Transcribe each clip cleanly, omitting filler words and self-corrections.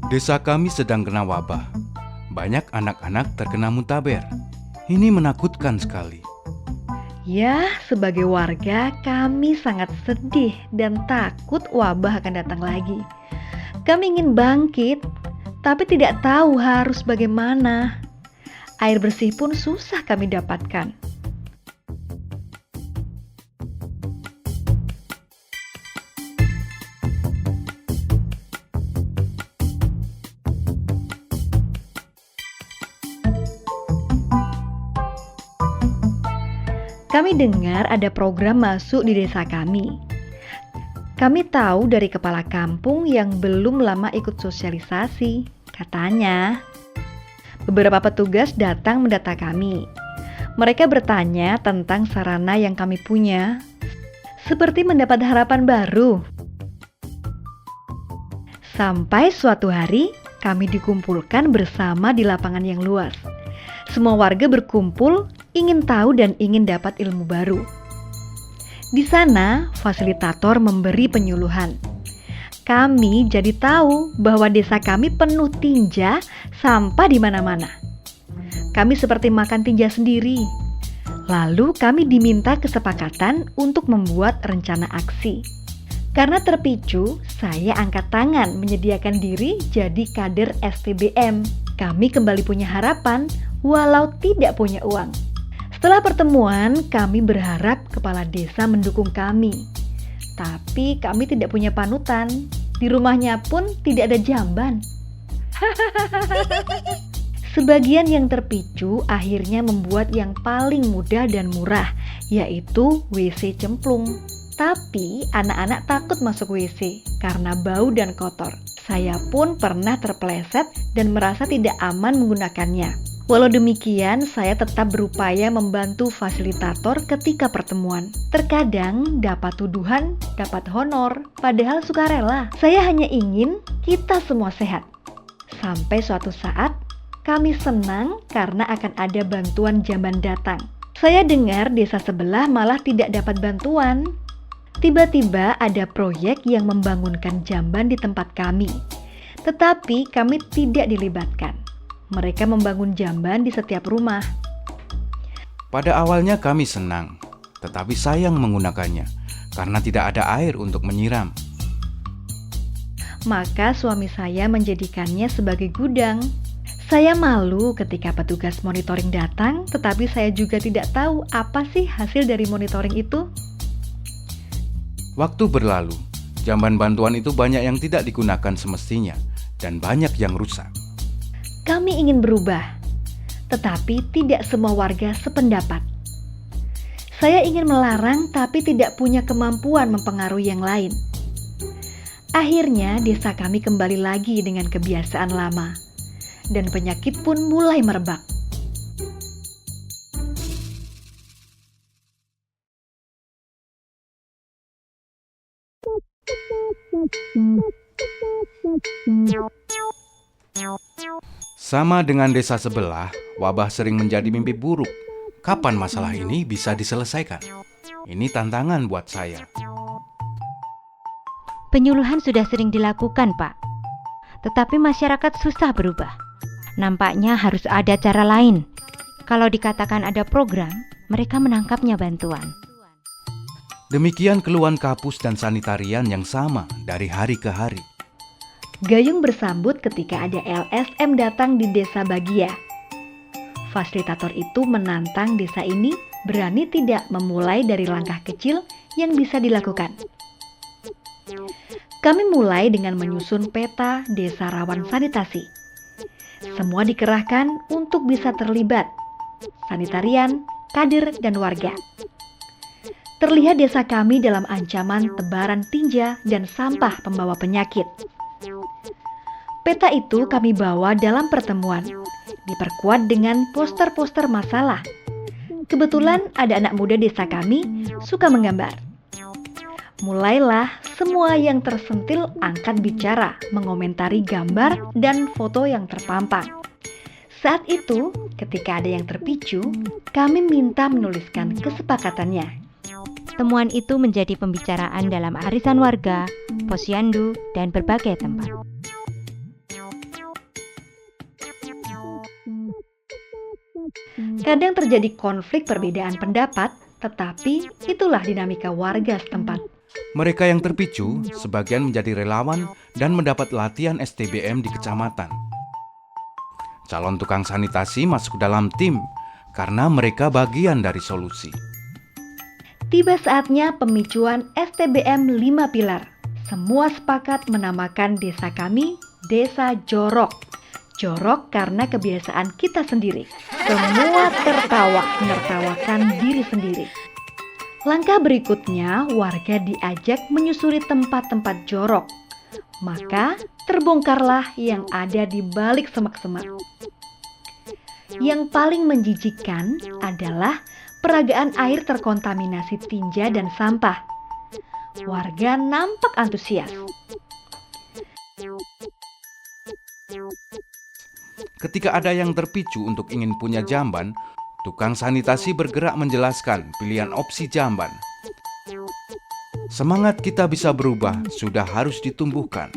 Desa kami sedang kena wabah. Banyak anak-anak terkena muntaber. Ini menakutkan sekali. Ya, sebagai warga kami sangat sedih dan takut wabah akan datang lagi. Kami ingin bangkit, tapi tidak tahu harus bagaimana. Air bersih pun susah kami dapatkan. Kami dengar ada program masuk di desa kami. Kami tahu dari kepala kampung yang belum lama ikut sosialisasi. Katanya, beberapa petugas datang mendata kami. Mereka bertanya tentang sarana yang kami punya, seperti mendapat harapan baru. Sampai suatu hari, kami dikumpulkan bersama di lapangan yang luas. Semua warga berkumpul, ingin tahu dan ingin dapat ilmu baru. Di sana, fasilitator memberi penyuluhan. Kami jadi tahu bahwa desa kami penuh tinja, sampah di mana-mana. Kami seperti makan tinja sendiri. Lalu kami diminta kesepakatan untuk membuat rencana aksi. Karena terpicu, saya angkat tangan menyediakan diri jadi kader STBM. Kami kembali punya harapan walau tidak punya uang. Setelah pertemuan, kami berharap kepala desa mendukung kami. Tapi kami tidak punya panutan. Di rumahnya pun tidak ada jamban. Sebagian yang terpicu akhirnya membuat yang paling mudah dan murah, yaitu WC cemplung. Tapi anak-anak takut masuk WC karena bau dan kotor. Saya pun pernah terpeleset dan merasa tidak aman menggunakannya. Walau demikian, saya tetap berupaya membantu fasilitator ketika pertemuan. Terkadang dapat tuduhan, dapat honor, padahal sukarela. Saya hanya ingin kita semua sehat. Sampai suatu saat, kami senang karena akan ada bantuan jamban datang. Saya dengar desa sebelah malah tidak dapat bantuan. Tiba-tiba ada proyek yang membangunkan jamban di tempat kami. Tetapi kami tidak dilibatkan. Mereka membangun jamban di setiap rumah. Pada awalnya kami senang, tetapi sayang menggunakannya karena tidak ada air untuk menyiram. Maka suami saya menjadikannya sebagai gudang. Saya malu ketika petugas monitoring datang, tetapi saya juga tidak tahu apa sih hasil dari monitoring itu. Waktu berlalu, jamban bantuan itu banyak yang tidak digunakan semestinya dan banyak yang rusak. Kami ingin berubah, tetapi tidak semua warga sependapat. Saya ingin melarang tapi tidak punya kemampuan mempengaruhi yang lain. Akhirnya desa kami kembali lagi dengan kebiasaan lama, dan penyakit pun mulai merebak. Sama dengan desa sebelah, wabah sering menjadi mimpi buruk. Kapan masalah ini bisa diselesaikan? Ini tantangan buat saya. Penyuluhan sudah sering dilakukan, Pak. Tetapi masyarakat susah berubah. Nampaknya harus ada cara lain. Kalau dikatakan ada program, mereka menangkapnya bantuan. Demikian keluhan Kapus dan Sanitarian yang sama dari hari ke hari. Gayung bersambut ketika ada LSM datang di desa Bagia. Fasilitator itu menantang desa ini berani tidak memulai dari langkah kecil yang bisa dilakukan. Kami mulai dengan menyusun peta desa rawan sanitasi. Semua dikerahkan untuk bisa terlibat, sanitarian, kader, dan warga. Terlihat desa kami dalam ancaman tebaran tinja dan sampah pembawa penyakit. Peta itu kami bawa dalam pertemuan, diperkuat dengan poster-poster masalah. Kebetulan ada anak muda desa kami suka menggambar. Mulailah semua yang tersentil angkat bicara, mengomentari gambar dan foto yang terpampang. Saat itu, ketika ada yang terpicu, kami minta menuliskan kesepakatannya. Temuan itu menjadi pembicaraan dalam arisan warga, posyandu, dan berbagai tempat. Kadang terjadi konflik perbedaan pendapat, tetapi itulah dinamika warga setempat. Mereka yang terpicu sebagian menjadi relawan dan mendapat latihan STBM di kecamatan. Calon tukang sanitasi masuk dalam tim karena mereka bagian dari solusi. Tiba saatnya pemicuan STBM 5 pilar. Semua sepakat menamakan desa kami Desa Jorok. Jorok karena kebiasaan kita sendiri. Semua tertawa menertawakan diri sendiri. Langkah berikutnya, warga diajak menyusuri tempat-tempat jorok. Maka terbongkarlah yang ada di balik semak-semak. Yang paling menjijikkan adalah peragaan air terkontaminasi tinja dan sampah. Warga nampak antusias. Ketika ada yang terpicu untuk ingin punya jamban, tukang sanitasi bergerak menjelaskan pilihan opsi jamban. Semangat kita bisa berubah sudah harus ditumbuhkan.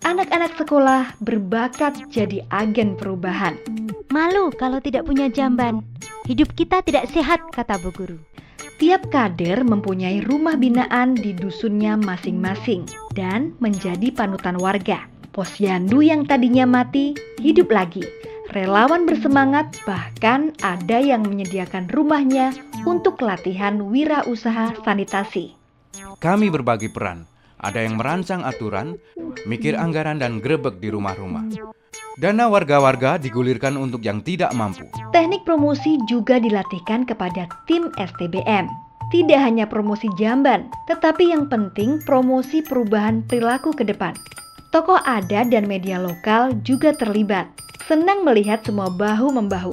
Anak-anak sekolah berbakat jadi agen perubahan. Malu kalau tidak punya jamban. Hidup kita tidak sehat, kata Bu Guru. Tiap kader mempunyai rumah binaan di dusunnya masing-masing dan menjadi panutan warga. Posyandu yang tadinya mati, hidup lagi. Relawan bersemangat, bahkan ada yang menyediakan rumahnya untuk latihan wirausaha sanitasi. Kami berbagi peran. Ada yang merancang aturan, mikir anggaran dan grebek di rumah-rumah. Dana warga-warga digulirkan untuk yang tidak mampu. Teknik promosi juga dilatihkan kepada tim STBM. Tidak hanya promosi jamban, tetapi yang penting promosi perubahan perilaku ke depan. Tokoh adat dan media lokal juga terlibat. Senang melihat semua bahu-membahu.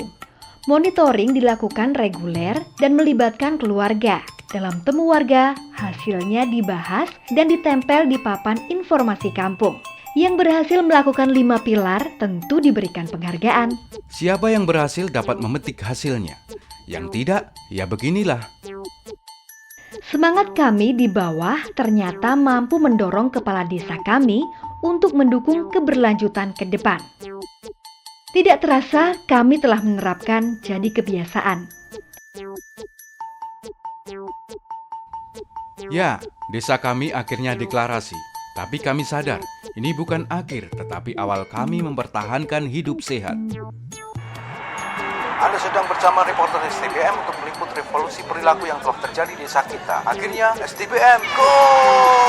Monitoring dilakukan reguler dan melibatkan keluarga. Dalam temu warga, hasilnya dibahas dan ditempel di papan informasi kampung. Yang berhasil melakukan 5 pilar tentu diberikan penghargaan. Siapa yang berhasil dapat memetik hasilnya. Yang tidak, ya beginilah. Semangat kami di bawah ternyata mampu mendorong kepala desa kami untuk mendukung keberlanjutan ke depan. Tidak terasa kami telah menerapkan jadi kebiasaan. Ya, desa kami akhirnya deklarasi. Tapi kami sadar, ini bukan akhir, tetapi awal kami mempertahankan hidup sehat. Anda sedang bersama reporter STBM untuk meliput revolusi perilaku yang telah terjadi di desa kita. Akhirnya STBM, go!